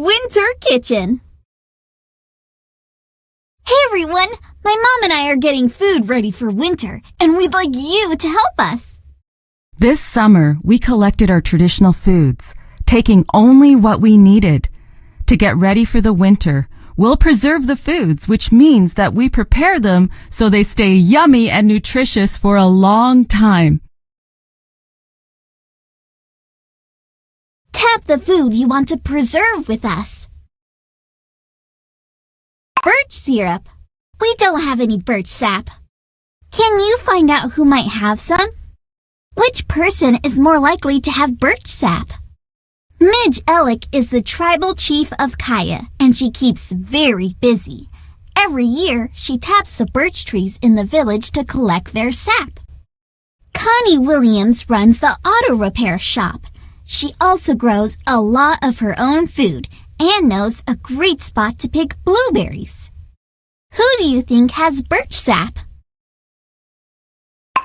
Winter Kitchen. Hey everyone, my mom and I are getting food ready for winter, and we'd like you to help us. This summer, we collected our traditional foods, taking only what we needed. To get ready for the winter, we'll preserve the foods, which means that we prepare them so they stay yummy and nutritious for a long time. Tap the food you want to preserve with us. Birch syrup. We don't have any birch sap. Can you find out who might have some? Which person is more likely to have birch sap? Midge Ellick is the tribal chief of Kaya, and she keeps very busy. Every year, she taps the birch trees in the village to collect their sap. Connie Williams runs the auto repair shop. She also grows a lot of her own food and knows a great spot to pick blueberries. Who do you think has birch sap?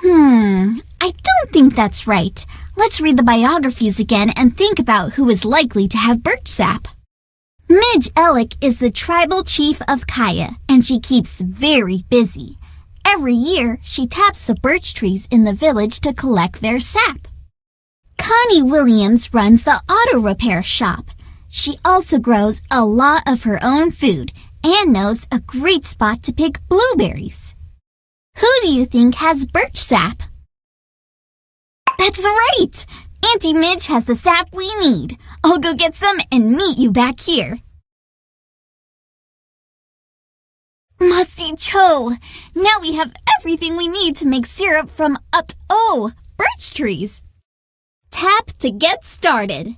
I don't think that's right. Let's read the biographies again and think about who is likely to have birch sap. Midge Ellick is the tribal chief of Kaya, and she keeps very busy. Every year, she taps the birch trees in the village to collect their sap. Connie Williams runs the auto repair shop. She also grows a lot of her own food and knows a great spot to pick blueberries. Who do you think has birch sap? That's right! Auntie Midge has the sap we need. I'll go get some and meet you back here. Masi Cho! Now we have everything we need to make syrup from birch trees. Tap to get started.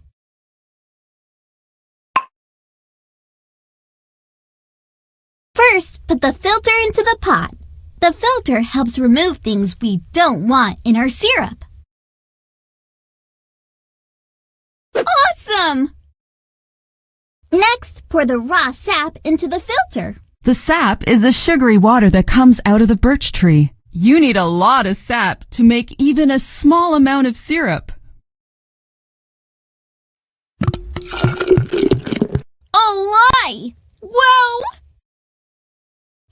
First, put the filter into the pot. The filter helps remove things we don't want in our syrup. Awesome! Next, pour the raw sap into the filter. The sap is the sugary water that comes out of the birch tree. You need a lot of sap to make even a small amount of syrup. A lie! Whoa!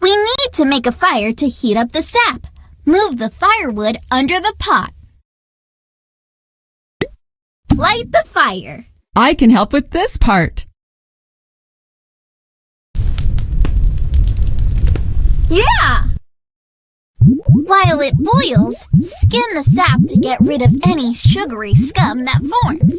We need to make a fire to heat up the sap. Move the firewood under the pot. Light the fire. I can help with this part. Yeah! While it boils, skim the sap to get rid of any sugary scum that forms.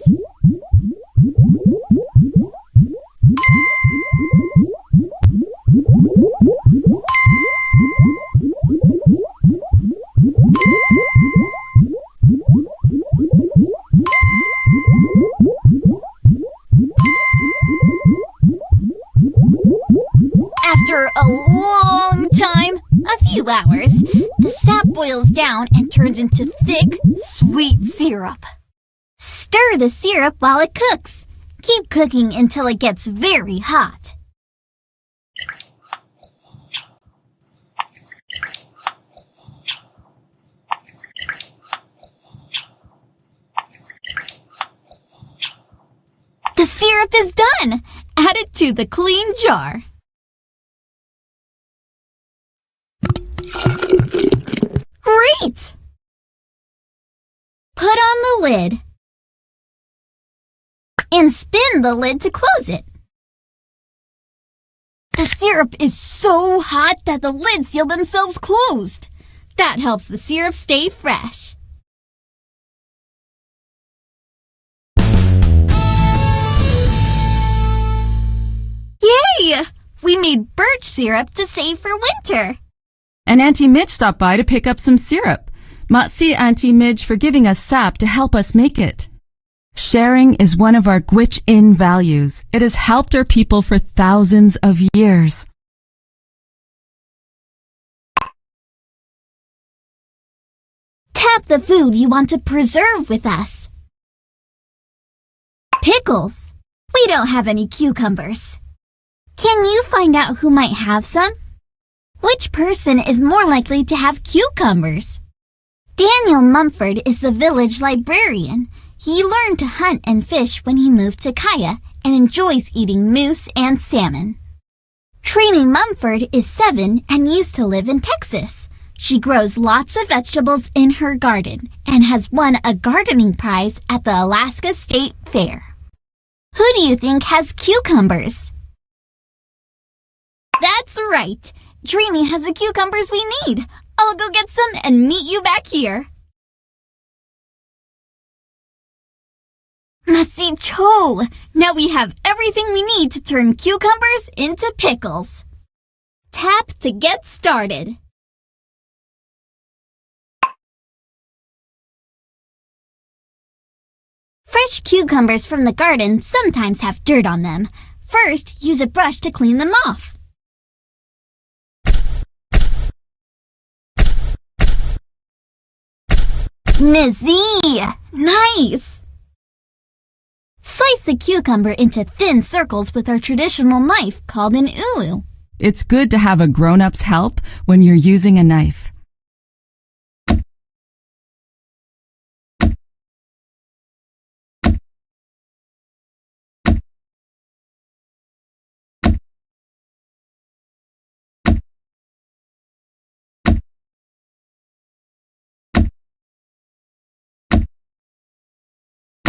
After a long time, a few hours, the sap boils down and turns into thick, sweet syrup. Stir the syrup while it cooks. Keep cooking until it gets very hot. The syrup is done. Add it to the clean jar. Great! Put on the lid and spin the lid to close it. The syrup is so hot that the lids seal themselves closed. That helps the syrup stay fresh. Yay! We made birch syrup to save for winter. And Auntie Midge stopped by to pick up some syrup. Matsi Auntie Midge for giving us sap to help us make it. Sharing is one of our Gwitch-in values. It has helped our people for thousands of years. Tap the food you want to preserve with us. Pickles. We don't have any cucumbers. Can you find out who might have some? Which person is more likely to have cucumbers? Daniel Mumford is the village librarian. He learned to hunt and fish when he moved to Kaya, and enjoys eating moose and salmon. Trini Mumford is 7 and used to live in Texas. She grows lots of vegetables in her garden and has won a gardening prize at the Alaska State Fair. Who do you think has cucumbers? That's right. Trini has the cucumbers we need. I'll go get some and meet you back here. Masicho! Now we have everything we need to turn cucumbers into pickles. Tap to get started. Fresh cucumbers from the garden sometimes have dirt on them. First, use a brush to clean them off. Nizzy! Nice! Slice the cucumber into thin circles with our traditional knife called an ulu. It's good to have a grown-up's help when you're using a knife.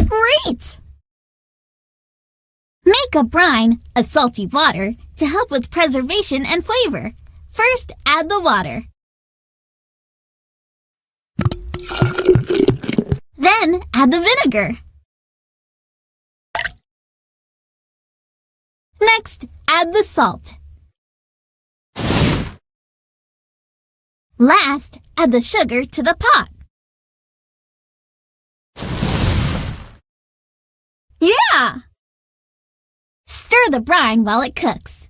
Great! Make a brine, a salty water, to help with preservation and flavor. First, add the water. Then, add the vinegar. Next, add the salt. Last, add the sugar to the pot. Yeah! Stir the brine while it cooks.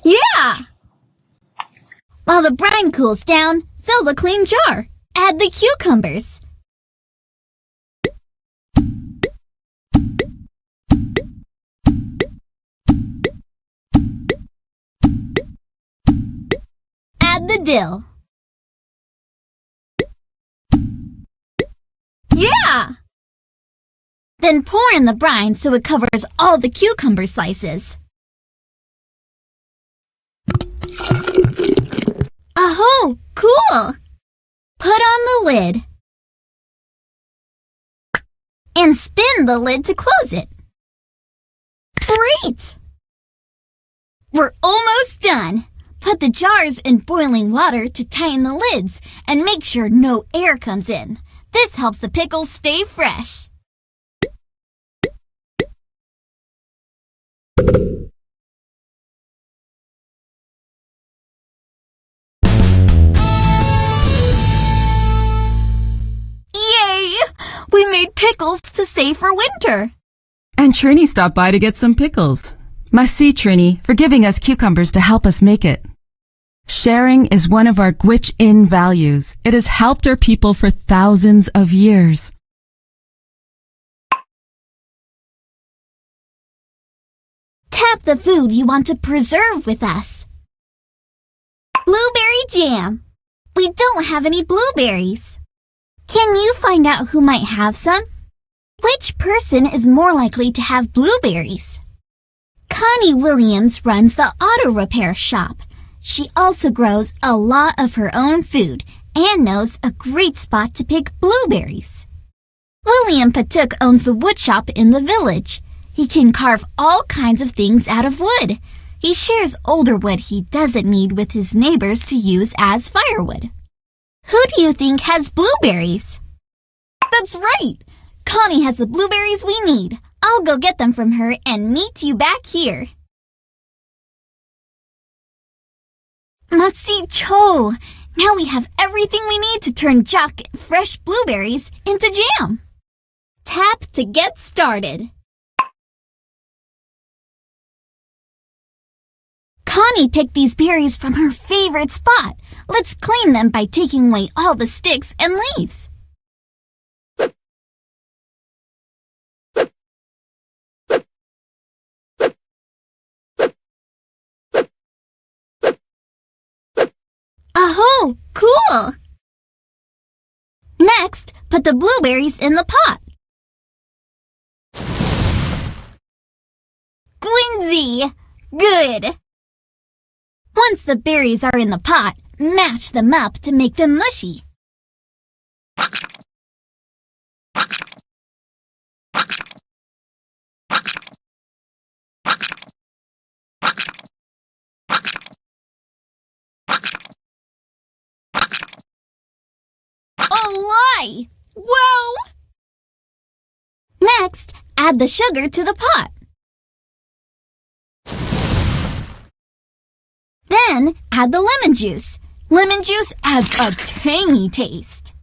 Yeah! While the brine cools down, fill the clean jar. Add the cucumbers. Add the dill. Yeah! Then pour in the brine so it covers all the cucumber slices. Oh, cool! Put on the lid. And spin the lid to close it. Great! We're almost done. Put the jars in boiling water to tighten the lids and make sure no air comes in. This helps the pickles stay fresh. Yay! We made pickles to save for winter. And Trini stopped by to get some pickles. Merci, Trini, for giving us cucumbers to help us make it. Sharing is one of our Gwitch-in values. It has helped our people for thousands of years. Tap the food you want to preserve with us. Blueberry jam. We don't have any blueberries. Can you find out who might have some? Which person is more likely to have blueberries? Connie Williams runs the auto repair shop. She also grows a lot of her own food and knows a great spot to pick blueberries. William Patuk owns the wood shop in the village. He can carve all kinds of things out of wood. He shares older wood he doesn't need with his neighbors to use as firewood. Who do you think has blueberries? That's right! Connie has the blueberries we need. I'll go get them from her and meet you back here. Masicho! Now we have everything we need to turn Jock fresh blueberries into jam. Tap to get started. Connie picked these berries from her favorite spot. Let's clean them by taking away all the sticks and leaves. Oh, cool! Next, put the blueberries in the pot. Quincy! Good! Once the berries are in the pot, mash them up to make them mushy. Whoa! Next, add the sugar to the pot. Then, add the lemon juice. Lemon juice adds a tangy taste.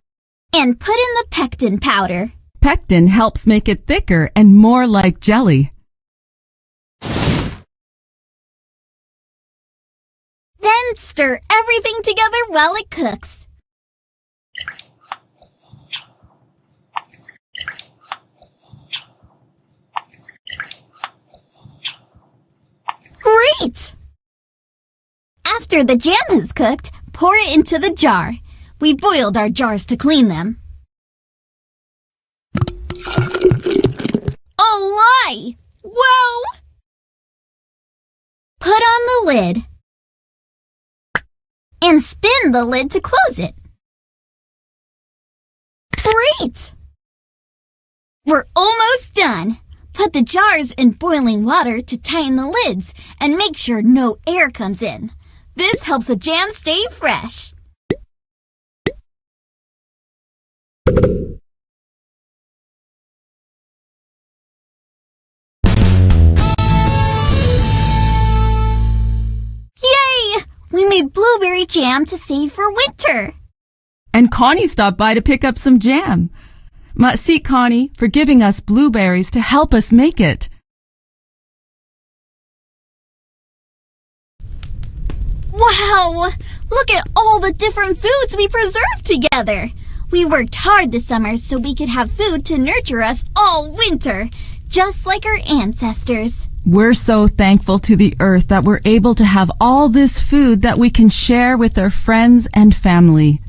And put in the pectin powder. Pectin helps make it thicker and more like jelly. Then stir everything together while it cooks. Great! After the jam is cooked, pour it into the jar. We boiled our jars to clean them. Whoa! Put on the lid. And spin the lid to close it. Great! We're almost done. Put the jars in boiling water to tighten the lids and make sure no air comes in. This helps the jam stay fresh. Yay! We made blueberry jam to save for winter. And Connie stopped by to pick up some jam. Merci, Connie, for giving us blueberries to help us make it. Wow! Look at all the different foods we preserved together. We worked hard this summer so we could have food to nurture us all winter, just like our ancestors. We're so thankful to the earth that we're able to have all this food that we can share with our friends and family.